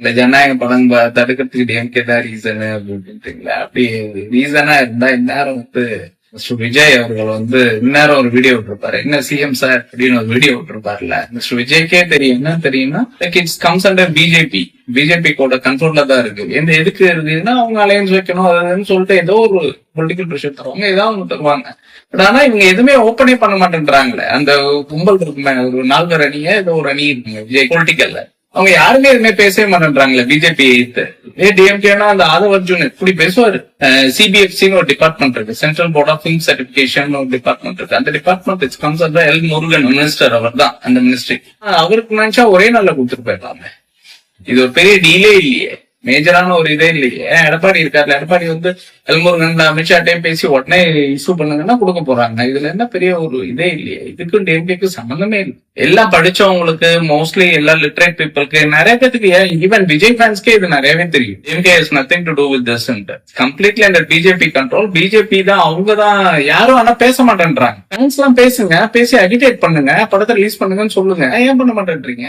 இந்த ஜனநாயக படம் தடுக்கிறதுக்கு டிஎம்கே தான் ரீசனு அப்படின்ட்டுங்களா? அப்படி ரீசனா இருந்தா இந்நேரம் மிஸ்டர் விஜய் அவர்கள் இந்நேரம் ஒரு வீடியோ விட்டுருப்பாரு. என்ன சிஎம் சார் அப்படின்னு ஒரு வீடியோ விட்டுருப்பாருல்ல. மிஸ்டர் விஜய்க்கே தெரியும் என்ன தெரியும்னா, இட்ஸ் கம்ஸ் அண்டர் பிஜேபி கூட கண்ட்ரோல்ல தான் இருக்கு. எதுக்கு இருக்குன்னா அவங்க அலையன்ஸ் வைக்கணும் அதுன்னு சொல்லிட்டு ஏதோ ஒரு பொலிட்டிக்கல் ப்ரெஷர் தருவாங்க, ஏதாவது ஒன்று தருவாங்க. பட் ஆனா இவங்க எதுவுமே ஓப்பனே பண்ண மாட்டேன்றாங்களே. அந்த கும்பல் இருக்குமே, ஒரு 4 பேர் அணியே ஏதோ ஒரு அணி இருக்குங்க விஜய் பொலிட்டிக்கல்ல, அவங்க யாருமே எதுவுமே பேசவே மாட்டேன்றாங்களே பிஜேபி. டிஎம்கேனா அந்த ஆதவ் அர்ஜுன் இப்படி பேசுவாரு. சிபிஎஃப்சின்னு ஒரு டிபார்ட்மெண்ட் இருக்கு, central board of film certification ஒரு டிபார்ட்மெண்ட் இருக்கு. அந்த department its comes under L Murugan minister, அவர் தான் அந்த மினிஸ்ட்ரி. அவருக்கு நினைச்சா ஒரே நாள்ல கொடுத்துட்டு போயிடலாமே. இது ஒரு பெரிய டீலே இல்லையே, மேஜரான ஒரு இதே இல்லையே. எடப்பாடி இருக்காருல, எடப்பாடி எல்முருகன் அமித்ஷாட்டையும் பேசி உடனே இஷ்யூ பண்ணுங்கன்னா கொடுக்க போறாங்க. இதுல என்ன பெரிய ஒரு இதே இல்லையே. இதுக்கும் டிஎம்கேக்கு சம்பந்தமே இல்லை. எல்லாம் படிச்சவங்களுக்கு, மோஸ்ட்லி எல்லா லிட்டரேட் பீப்புளுக்கு, நிறைய பேருக்கு, ஈவன் விஜய் ஃபேன்ஸ்க்கே இது நிறையவே தெரியும். DMK is nothing to do with this. Completely under BJP control. BJP தான், அவங்க தான். யாரும் ஆனா பேச மாட்டேன்றாங்க. ஃபேன்ஸ் எல்லாம் பேசுங்க, பேசி அகிடேட் பண்ணுங்க, படத்தை ரிலீஸ் பண்ணுங்கன்னு சொல்லுங்க. ஏன் பண்ண மாட்டேன்றீங்க?